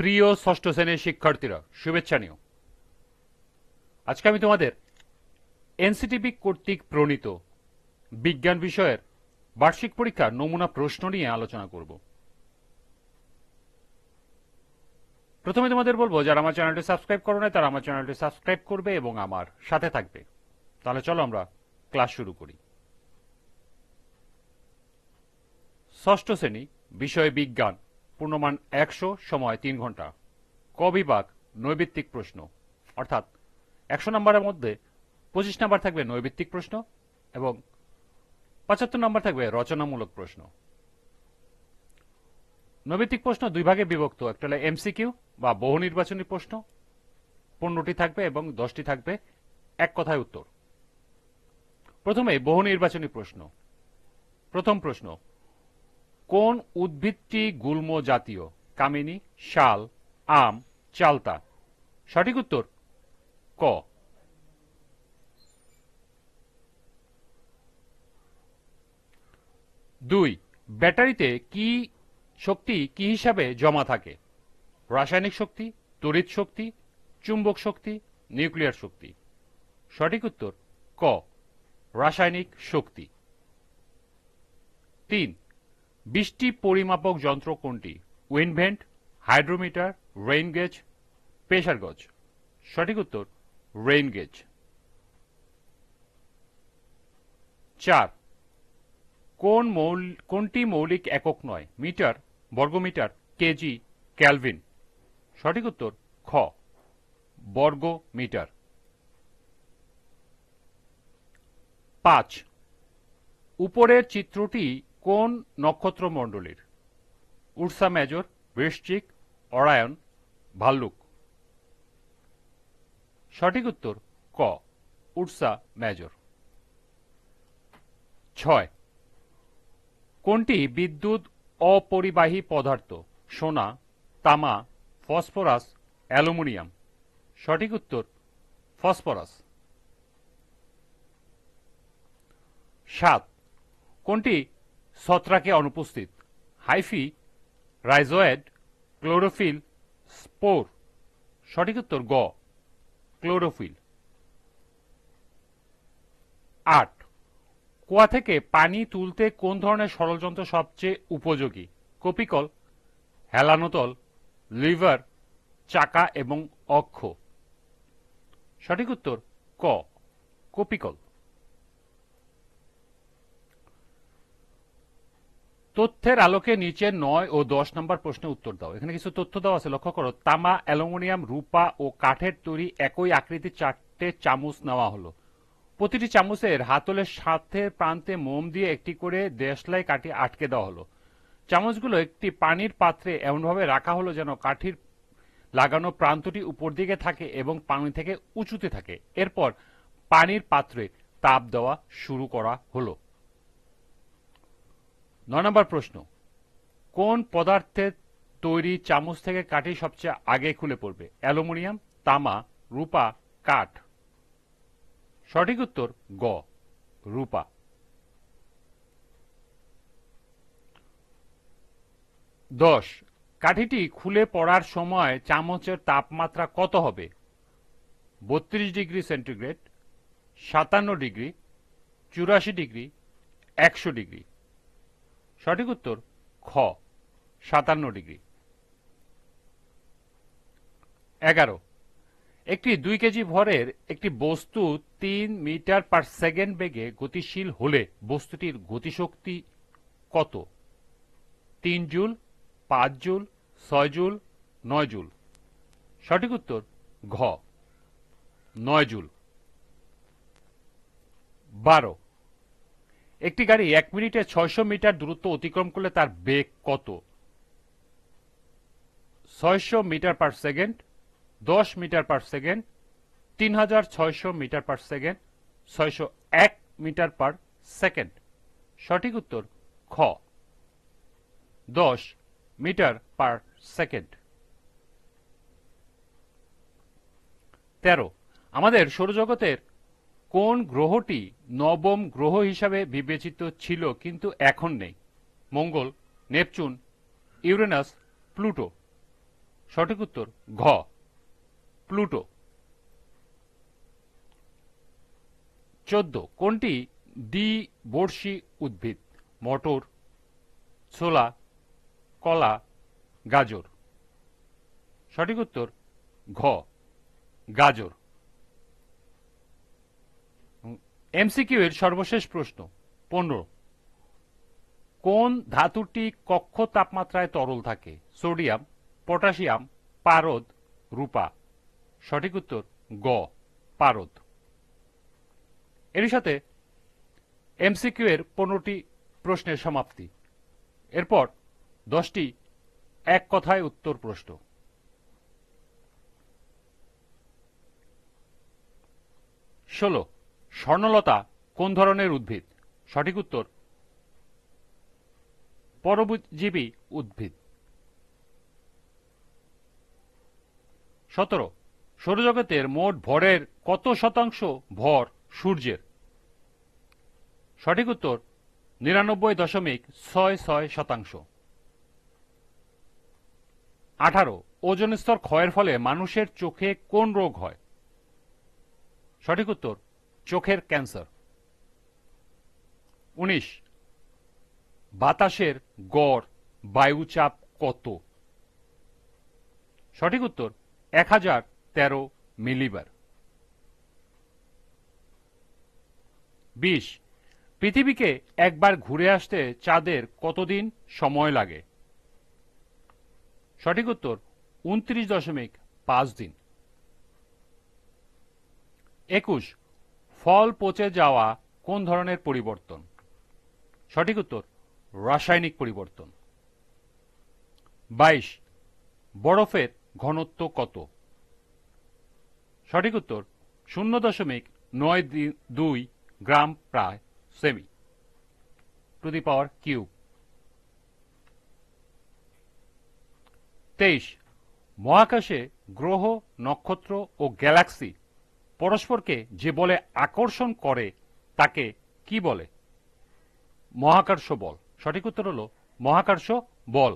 প্রিয় ষষ্ঠ শ্রেণীর শিক্ষার্থীরা, শুভেচ্ছা নিও। আজকে আমি তোমাদের এনসিটিবি কর্তৃক প্রণীত বিজ্ঞান বিষয়ের বার্ষিক পরীক্ষার নমুনা প্রশ্ন নিয়ে আলোচনা করব। প্রথমে তোমাদের বলবো, যারা আমার চ্যানেলটি সাবস্ক্রাইব করো না তারা আমার চ্যানেলটি সাবস্ক্রাইব করবে এবং আমার সাথে থাকবে। তাহলে চলো আমরা ক্লাস শুরু করি। ষষ্ঠ শ্রেণী, বিষয় বিজ্ঞান, পূর্ণমান 100, সময় 3 ঘন্টা। ক বিভাগ, নৈবিত্তিক প্রশ্ন, অর্থাৎ 100 নম্বরের মধ্যে 25 নম্বর থাকবে নৈবিত্তিক প্রশ্ন এবং 75 নম্বর থাকবে রচনামূলক প্রশ্ন। নৈবিত্তিক প্রশ্ন দুই ভাগে বিভক্ত, একটা হলো এমসিকিউ বা বহু নির্বাচনী প্রশ্ন, 15টি থাকবে এবং 10টি থাকবে এক কথায় উত্তর। প্রথমে বহু নির্বাচনী প্রশ্ন। প্রথম প্রশ্ন, কোন উদ্ভিদটি গুল্ম জাতীয়? কামিনী, শাল, আম, চালতা। সঠিক উত্তর ক। 2, ব্যাটারিতে কি শক্তি কি হিসাবে জমা থাকে? রাসায়নিক শক্তি, তড়িৎ শক্তি, চুম্বক শক্তি, নিউক্লিয়ার শক্তি। সঠিক উত্তর ক, রাসায়নিক শক্তি। 3, বৃষ্টি পরিমাপক যন্ত্র কোনটি? উইন্ডভেন্ট, হাইড্রোমিটার, রেইন গেজ, প্রেসার গজ। সঠিক উত্তর রেইন গেজ। 4, কোনটি মৌলিক একক নয়? মিটার, বর্গমিটার, কেজি, ক্যালভিন। সঠিক উত্তর খ, বর্গমিটার। 5, উপরের চিত্রটি কোন নক্ষত্রমণ্ডলীর? উর্সা মেজর, বৃশ্চিক, অরায়ন, ভাল্লুক। সঠিক উত্তর ক, উর্সা মেজর। 6, কোনটি বিদ্যুৎ অপরিবাহী পদার্থ? সোনা, তামা, ফসফরাস, অ্যালুমিনিয়াম। সঠিক উত্তর ফসফরাস। 7, কোনটি ছত্রাকে অনুপস্থিত? Hyphae, rhizoid, chlorophyll, spore. সঠিক উত্তর গ, ক্লোরোফিল। 8, কুয়া থেকে পানি তুলতে কোন ধরনের সরলযন্ত্র সবচেয়ে উপযোগী? কপিকল, হেলানোতল, লিভার, চাকা এবং অক্ষ। সঠিক উত্তর ক, কপিকল। তথ্যের আলোকে নিচে 9 ও 10 নম্বর প্রশ্নের উত্তর দাও। এখানে কিছু তথ্য দেওয়া আছে, লক্ষ্য করো। তামা, অ্যালুমিনিয়াম, রূপা ও কাঠের তৈরি একই আকৃতির 4টে চামচ নেওয়া হলো। প্রতিটি চামচের হাতলের সাথে প্রান্তে মোম দিয়ে একটি করে দেশলাই কাঠি আটকে দেওয়া হলো। চামচগুলো একটি পানির পাত্রে এমনভাবে রাখা হলো যেন কাঠির লাগানো প্রান্তটি উপর দিকে থাকে এবং পানি থেকে উঁচুতে থাকে। এরপর পানির পাত্রে তাপ দেওয়া শুরু করা হলো। 9 নম্বর প্রশ্ন, কোন পদার্থের তৈরি চামচ থেকে কাঠি সবচেয়ে আগে খুলে পড়বে? অ্যালুমিনিয়াম, তামা, রূপা, কাঠ। সঠিক উত্তর গ, রূপা। 10, কাঠিটি খুলে পড়ার সময় চামচের তাপমাত্রা কত হবে? 32 degree centigrade, 57 degree, 84 degree, 100 degree. সঠিক উত্তর খ, 57 ডিগ্রি। 11, একটি 2 কেজি ভরের একটি বস্তু 3 মিটার পার সেকেন্ড বেগে গতিশীল হলে বস্তুটির গতিশক্তি কত? 3 জুল, 5 জুল, 6 জুল, 9 জুল। সঠিক উত্তর ঘ, 9 জুল। 12, একটি গাড়ি 1 মিনিটে 600 মিটার দূরত্ব অতিক্রম করলে তার বেগ কত? 600 metre per second, 10 metre per second, 3600 metre per second, 601 metre per second. সঠিক উত্তর খ, 10 মিটার পার সেকেন্ড। 13, আমাদের সৌরজগতের কোন গ্রহটি নবম গ্রহ হিসাবে বিবেচিত ছিল কিন্তু এখন নেই? মঙ্গল, নেপচুন, ইউরেনাস, প্লুটো। সঠিক উত্তর ঘ প্লুটো। 14 কোনটি দ্বিবর্ষী উদ্ভিদ? মটর, ছোলা, কলা, গাজর। সঠিক উত্তর ঘ গাজর। এমসিকিউ এর সর্বশেষ প্রশ্ন 15 কোন ধাতুটি কক্ষ তাপমাত্রায় তরল থাকে? সোডিয়াম, পটাশিয়াম, পারদ, রূপা। সঠিক উত্তর গ পারদ। এর সাথে এমসিকিউ এর 15টি প্রশ্নের সমাপ্তি। এরপর 10টি এক কথায় উত্তর প্রশ্ন। 16 স্বর্ণলতা কোন ধরনের উদ্ভিদ? সঠিক উত্তর পরজীবী উদ্ভিদ। 17 সৌরজগতের মোট ভরের কত শতাংশ ভর সূর্যের? সঠিক উত্তর 99.66%। 18 ওজোন স্তর ক্ষয়ের ফলে মানুষের চোখে কোন রোগ হয়? সঠিক উত্তর চোখের ক্যান্সার। 19 বাতাসের গড় বায়ুচাপ কত? সঠিক উত্তর 1013 মিলিবার। 20 পৃথিবীকে একবার ঘুরে আসতে চাঁদের কতদিন সময় লাগে? সঠিক উত্তর 29.5 দিন। 21 ফল পচে যাওয়া কোন ধরনের পরিবর্তন? সঠিক উত্তর রাসায়নিক পরিবর্তন। 22 বরফের ঘনত্ব কত? সঠিক উত্তর 0.92 গ্রাম প্রায় semi to the power cube. 23 মহাকাশে গ্রহ, নক্ষত্র ও গ্যালাক্সি পরস্পরকে যে বলে আকর্ষণ করে তাকে কি বলে? মহাকর্ষ বল। সঠিক উত্তর হল মহাকর্ষ বল।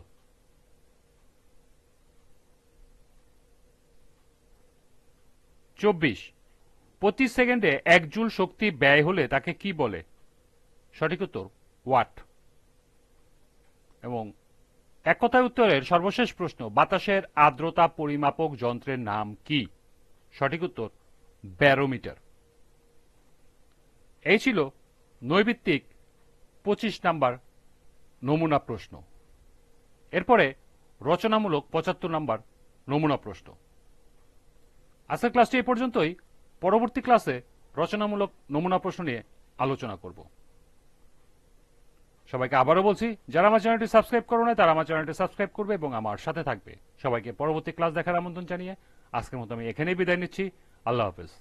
24 প্রতি সেকেন্ডে 1 জুল শক্তি ব্যয় হলে তাকে কি বলে? সঠিক উত্তর ওয়াট। এবং এক কথায় উত্তরের সর্বশেষ প্রশ্ন বাতাসের আর্দ্রতা পরিমাপক যন্ত্রের নাম কি? সঠিক উত্তর ব্যারোমিটার। এই ছিল নৈর্ভিত্তিক 25 নাম্বার নমুনা প্রশ্ন। এরপরে রচনামূলক 75 নাম্বার নমুনা প্রশ্ন। আজকের ক্লাসটি এই পর্যন্তই। পরবর্তী ক্লাসে রচনামূলক নমুনা প্রশ্ন নিয়ে আলোচনা করব। সবাইকে আবারও বলছি, যারা আমার চ্যানেলটি সাবস্ক্রাইব করো না তারা আমার চ্যানেলটি সাবস্ক্রাইব করবে এবং আমার সাথে থাকবে। সবাইকে পরবর্তী ক্লাস দেখার আমন্ত্রণ জানিয়ে আজকের মতো আমি এখানেই বিদায় নিচ্ছি। আল্লাহ হাফেজ।